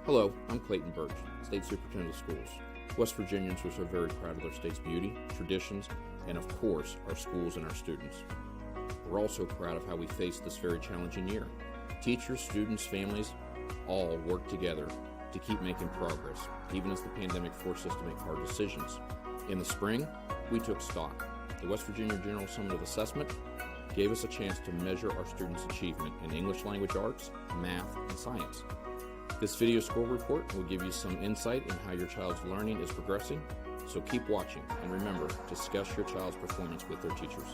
Hello, I'm Clayton Birch, State Superintendent of Schools. West Virginians are so very proud of their state's beauty, traditions, and of course, our schools and our students. We're also proud of how we faced this very challenging year. Teachers, students, families, all worked together to keep making progress, even as the pandemic forced us to make hard decisions. In the spring, we took stock. The West Virginia General Summative Assessment gave us a chance to measure our students' achievement in English language arts, math, and science. This video score report will give you some insight in how your child's learning is progressing, so keep watching and remember to discuss your child's performance with their teachers.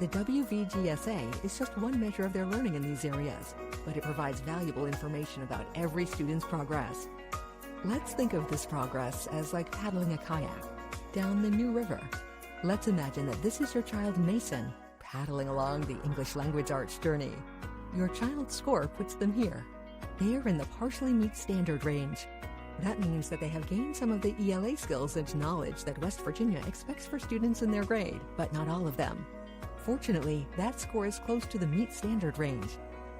The WVGSA is just one measure of their learning in these areas, but it provides valuable information about every student's progress. Let's think of this progress as like paddling a kayak down the New River. Let's imagine that this is your child Mason paddling along the English language arts journey. Your child's score puts them here. They are in the partially meet standard range. That means that they have gained some of the ELA skills and knowledge that West Virginia expects for students in their grade, but not all of them. Fortunately, that score is close to the meet standard range.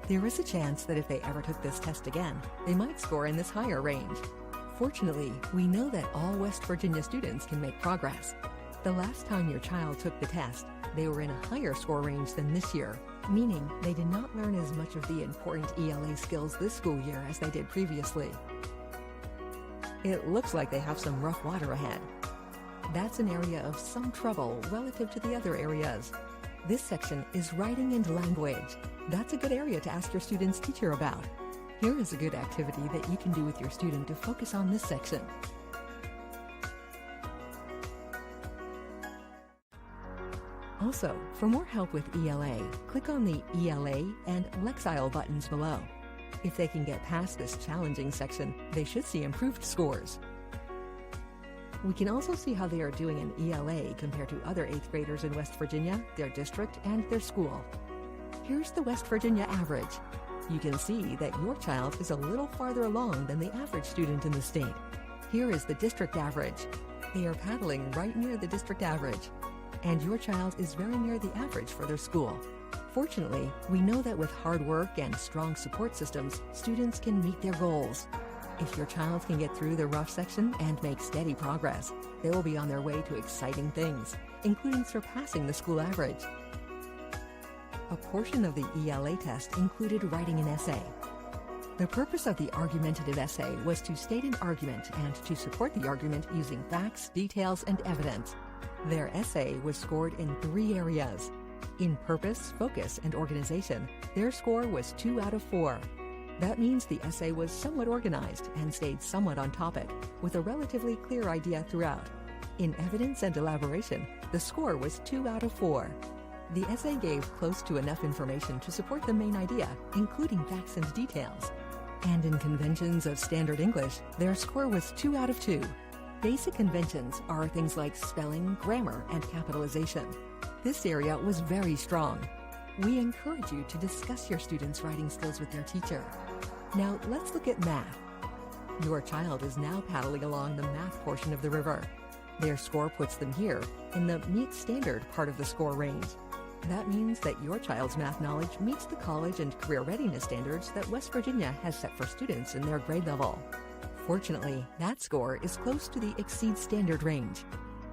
There is a chance that if they ever took this test again, they might score in this higher range. Fortunately, we know that all West Virginia students can make progress. The last time your child took the test, they were in a higher score range than this year, meaning they did not learn as much of the important ELA skills this school year as they did previously. It looks like they have some rough water ahead. That's an area of some trouble relative to the other areas. This section is writing and language. That's a good area to ask your student's teacher about. Here is a good activity that you can do with your student to focus on this section. Also, for more help with ELA, click on the ELA and Lexile buttons below. If they can get past this challenging section, they should see improved scores. We can also see how they are doing in ELA compared to other 8th graders in West Virginia, their district, and their school. Here's the West Virginia average. You can see that your child is a little farther along than the average student in the state. Here is the district average. They are paddling right near the district average. And your child is very near the average for their school. Fortunately, we know that with hard work and strong support systems, students can meet their goals. If your child can get through the rough section and make steady progress, they will be on their way to exciting things, including surpassing the school average. A portion of the ELA test included writing an essay. The purpose of the argumentative essay was to state an argument and to support the argument using facts, details, and evidence. Their essay was scored in 3 areas. In purpose, focus, and organization, their score was 2 out of 4. That means the essay was somewhat organized and stayed somewhat on topic, with a relatively clear idea throughout. In evidence and elaboration, the score was 2 out of 4. The essay gave close to enough information to support the main idea, including facts and details. And in conventions of standard English, their score was 2 out of 2. Basic conventions are things like spelling, grammar, and capitalization. This area was very strong. We encourage you to discuss your students' writing skills with their teacher. Now let's look at math. Your child is now paddling along the math portion of the river. Their score puts them here in the meet standard part of the score range. That means that your child's math knowledge meets the college and career readiness standards that West Virginia has set for students in their grade level. Fortunately, that score is close to the exceed standard range.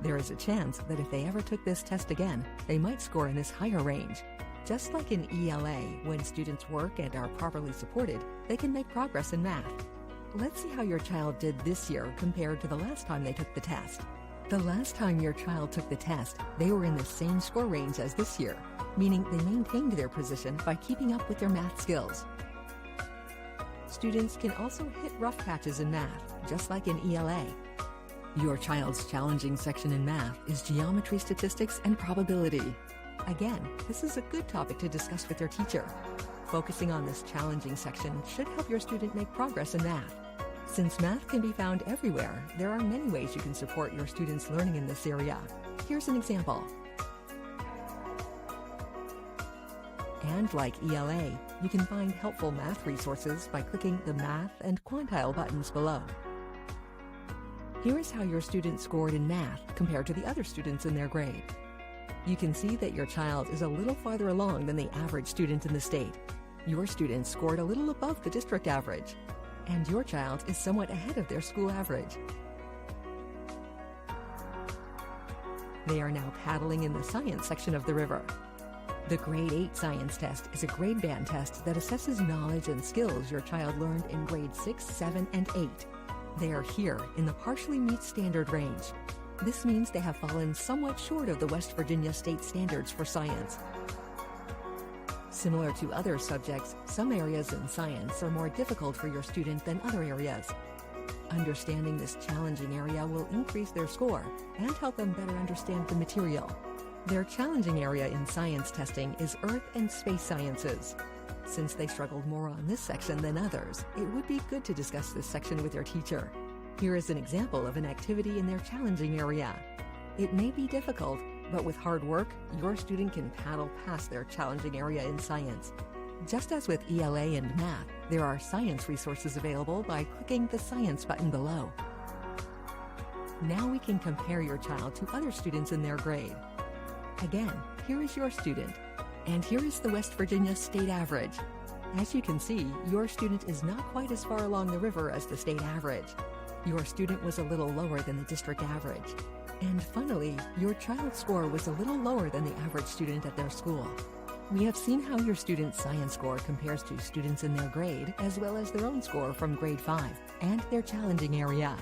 There is a chance that if they ever took this test again, they might score in this higher range. Just like in ELA, when students work and are properly supported, they can make progress in math. Let's see how your child did this year compared to the last time they took the test. The last time your child took the test, they were in the same score range as this year, meaning they maintained their position by keeping up with their math skills. Students can also hit rough patches in math, just like in ELA. Your child's challenging section in math is geometry, statistics, and probability. Again, this is a good topic to discuss with your teacher. Focusing on this challenging section should help your student make progress in math. Since math can be found everywhere, there are many ways you can support your students' learning in this area. Here's an example. And like ELA, you can find helpful math resources by clicking the Math and Quantile buttons below. Here is how your student scored in math compared to the other students in their grade. You can see that your child is a little farther along than the average student in the state. Your student scored a little above the district average. and your child is somewhat ahead of their school average. They are now paddling in the science section of the river. The Grade 8 Science Test is a grade band test that assesses knowledge and skills your child learned in grade 6, 7, and 8. They are here in the partially meet standard range. This means they have fallen somewhat short of the West Virginia state standards for science. Similar to other subjects, some areas in science are more difficult for your student than other areas. Understanding this challenging area will increase their score and help them better understand the material. Their challenging area in science testing is Earth and Space Sciences. Since they struggled more on this section than others, it would be good to discuss this section with your teacher. Here is an example of an activity in their challenging area. It may be difficult, but with hard work, your student can paddle past their challenging area in science. Just as with ELA and math, there are science resources available by clicking the Science button below. Now we can compare your child to other students in their grade. Again, here is your student, and here is the West Virginia state average. As you can see, your student is not quite as far along the river as the state average. Your student was a little lower than the district average. And finally, your child's score was a little lower than the average student at their school. We have seen how your student's science score compares to students in their grade, as well as their own score from grade 5 and their challenging area.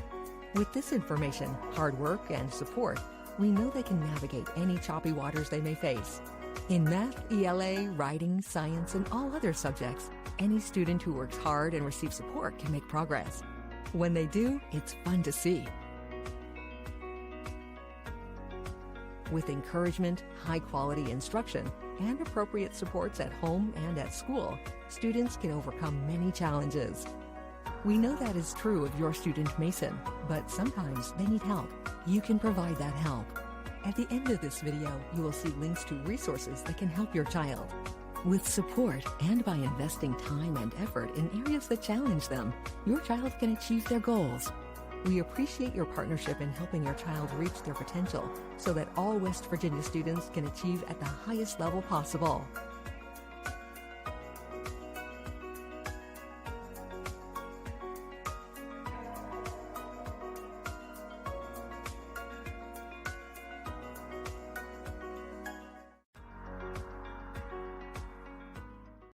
With this information, hard work, and support, we know they can navigate any choppy waters they may face. In math, ELA, writing, science, and all other subjects, any student who works hard and receives support can make progress. When they do, it's fun to see. With encouragement, high-quality instruction, and appropriate supports at home and at school, students can overcome many challenges. We know that is true of your student Mason, but sometimes they need help. You can provide that help. At the end of this video, you will see links to resources that can help your child. With support and by investing time and effort in areas that challenge them, your child can achieve their goals. We appreciate your partnership in helping your child reach their potential so that all West Virginia students can achieve at the highest level possible.